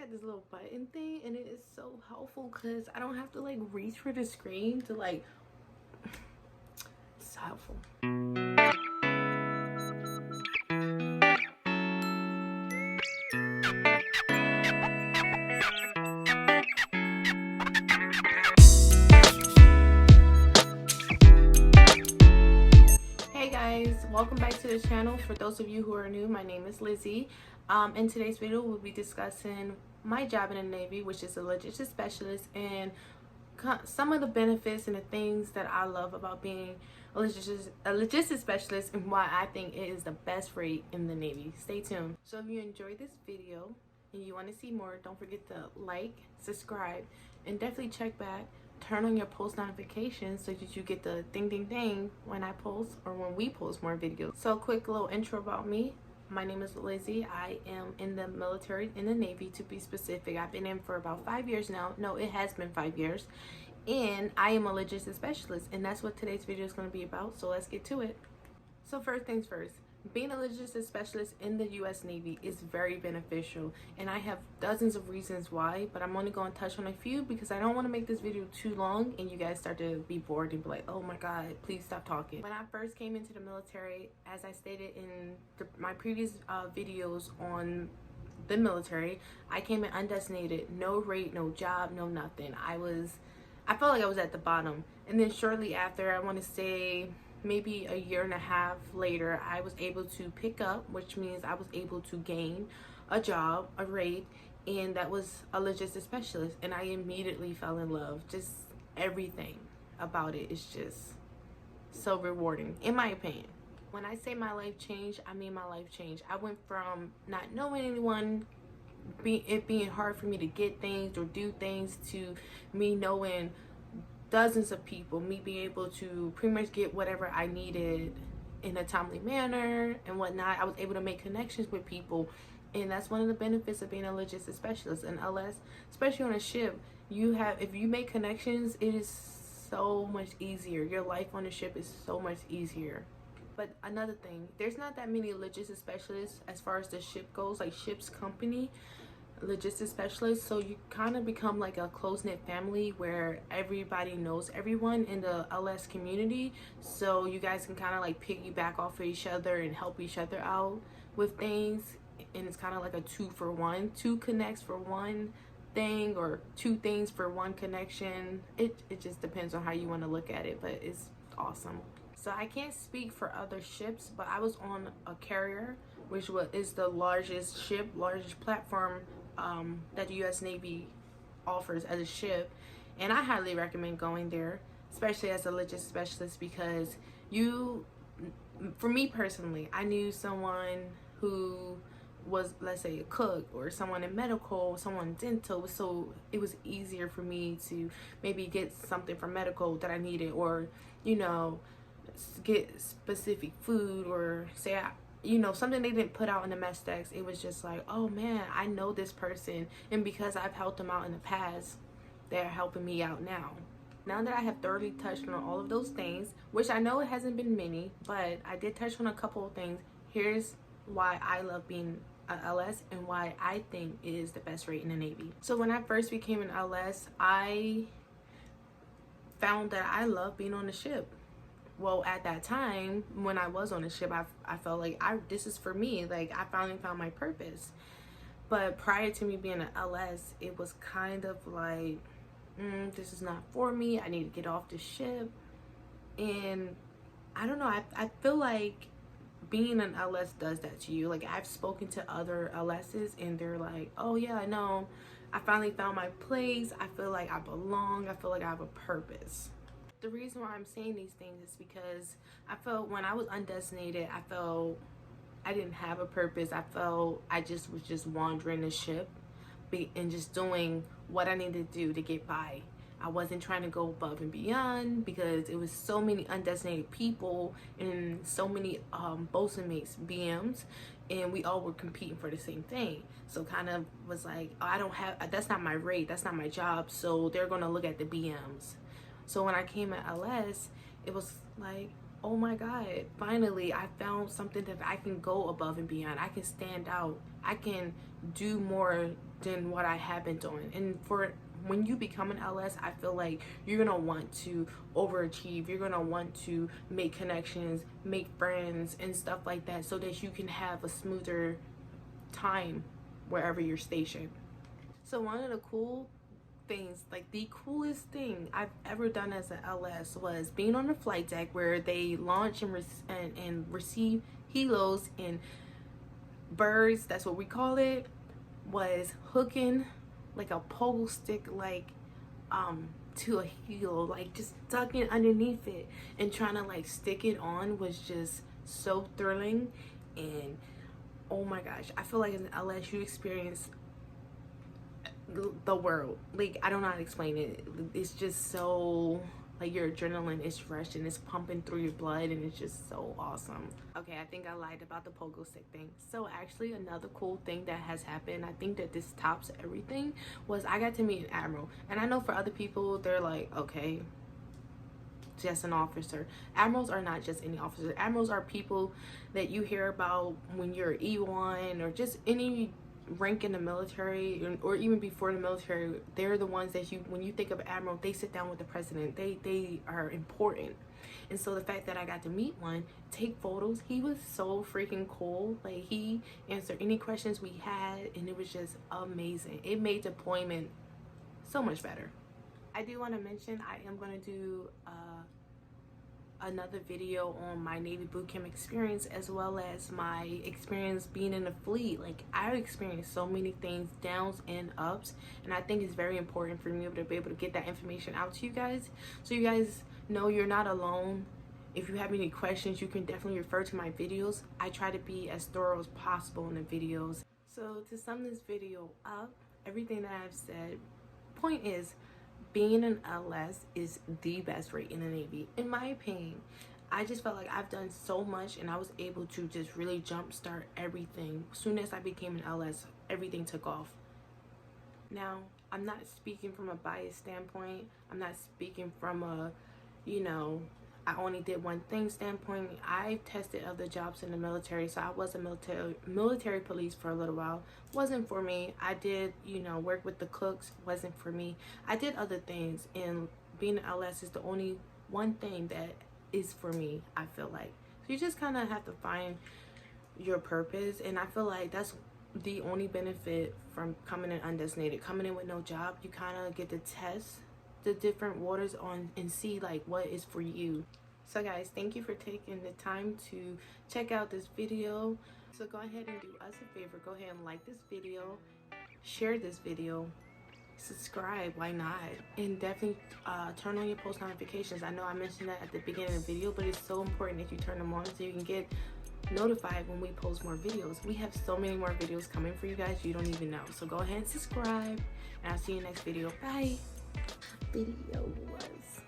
got this little button thing, and it is so helpful because I don't have to like reach for the screen to like. It's helpful. Hey guys, welcome back to the channel. For those of you who are new, my name is Lizzie. In today's video, we'll be discussing my job in the Navy, which is a logistics specialist, and some of the benefits and the things that I love about being a logistics specialist and why I think it is the best rate in the Navy. Stay tuned. So if you enjoyed this video and you want to see more, don't forget to like, subscribe, and definitely check back. Turn on your post notifications so that you get the ding ding ding when I post or when we post more videos. So quick little intro about me. My name is Lizzie. I am in the military, in the Navy to be specific. I've been in for about 5 years now. No, it has been 5 years. And I am a logistics specialist, and that's what today's video is going to be about. So let's get to it. So first things first, being a logistics specialist in the U.S. Navy is very beneficial, and I have dozens of reasons why, but I'm only going to touch on a few because I don't want to make this video too long and you guys start to be bored and be like, oh my god, please stop talking. When I first came into the military, as I stated in my previous videos on the military, I came in undesignated, no rate, no job, no nothing. I felt like I was at the bottom, and then shortly after, I want to say maybe a year and a half later, I was able to pick up, which means I was able to gain a job, a rate, and that was a logistics specialist, and I immediately fell in love. Just everything about it is just so rewarding, in my opinion. When I say my life changed, I mean my life changed. I went from not knowing anyone, it being hard for me to get things or do things, to me knowing dozens of people, me being able to pretty much get whatever I needed in a timely manner and whatnot. I was able to make connections with people, and that's one of the benefits of being a logistics specialist. And LS, especially on a ship, if you make connections, it is so much easier. Your life on the ship is so much easier. But another thing, there's not that many logistics specialists as far as the ship goes, like ship's company logistics specialists, so you kind of become like a close-knit family where everybody knows everyone in the LS community, so you guys can kind of like piggyback off of each other and help each other out with things, and it's kind of like a 2-for-1, 2 connects for one thing, or 2 things for one connection. It just depends on how you want to look at it, but it's awesome. So I can't speak for other ships, but I was on a carrier, which is the largest platform that the U.S. Navy offers as a ship, and I highly recommend going there, especially as a logistics specialist, because for me personally, I knew someone who was, let's say, a cook, or someone in medical, someone dental, so it was easier for me to maybe get something from medical that I needed, or get specific food, or say something they didn't put out in the mess decks. It was just like, oh man, I know this person, and because I've helped them out in the past, they're helping me out now. Now that I have thoroughly touched on all of those things, which I know it hasn't been many, but I did touch on a couple of things, here's why I love being an LS and why I think it is the best rate in the Navy. So when I first became an LS, I found that I love being on the ship. Well, at that time, when I was on the ship, I felt like this is for me. Like, I finally found my purpose. But prior to me being an LS, it was kind of like, this is not for me. I need to get off the ship. And I don't know. I feel like being an LS does that to you. Like, I've spoken to other LSs, and they're like, oh yeah, I know. I finally found my place. I feel like I belong. I feel like I have a purpose. The reason why I'm saying these things is because I felt when I was undesignated, I felt I didn't have a purpose. I felt I was just wandering the ship and just doing what I needed to do to get by. I wasn't trying to go above and beyond because it was so many undesignated people and so many bosun mates, BMs, and we all were competing for the same thing. So kind of was like, oh, that's not my rate, that's not my job, so they're gonna look at the BMs. So when I came at LS, it was like, oh my God, finally I found something that I can go above and beyond. I can stand out. I can do more than what I have been doing. And for when you become an LS, I feel like you're gonna want to overachieve. You're gonna want to make connections, make friends and stuff like that, so that you can have a smoother time wherever you're stationed. So one of the cool things, like the coolest thing I've ever done as an LS, was being on the flight deck where they launch and receive helos and birds, that's what we call it, was hooking like a pole stick to a helo, like just tucking underneath it and trying to like stick it on was just so thrilling. And oh my gosh, I feel like as an LS you experience the world. Like, I don't know how to explain it. It's just so, like, your adrenaline is fresh and it's pumping through your blood, and it's just so awesome. Okay, I think I lied about the pogo stick thing. So actually another cool thing that has happened, I think that this tops everything, was I got to meet an admiral. And I know for other people they're like, okay, just an officer. Admirals are not just any officer. Admirals are people that you hear about when you're E1 or just any rank in the military, or even before the military. They're the ones that you, when you think of admiral, they sit down with the president. They are important. And so the fact that I got to meet one, take photos, he was so freaking cool. Like, he answered any questions we had, and it was just amazing. It made deployment so much better. I do want to mention I am going to do another video on my Navy boot camp experience, as well as my experience being in the fleet. Like, I experienced so many things, downs and ups, and I think it's very important for me to be able to get that information out to you guys, so you guys know you're not alone. If you have any questions, you can definitely refer to my videos. I try to be as thorough as possible in the videos. So to sum this video up, everything that I've said, point is, being an LS is the best rate in the Navy, in my opinion. I just felt like I've done so much, and I was able to just really jumpstart everything. As soon as I became an LS, everything took off. Now, I'm not speaking from a biased standpoint. I'm not speaking from a, you know, I only did one thing standpoint. I tested other jobs in the military, so I was a military police for a little while. Wasn't for me. I did, you know, work with the cooks. Wasn't for me. I did other things, and being an LS is the only one thing that is for me, I feel like. So you just kind of have to find your purpose, and I feel like that's the only benefit from coming in undesignated. Coming in with no job, you kind of get to test the different waters on and see like what is for you. So guys, thank you for taking the time to check out this video. So go ahead and do us a favor, go ahead and like this video, share this video, subscribe, why not, and definitely turn on your post notifications. I know I mentioned that at the beginning of the video, but it's so important that you turn them on so you can get notified when we post more videos. We have so many more videos coming for you guys, you don't even know. So go ahead and subscribe, and I'll see you next video. Bye. Video was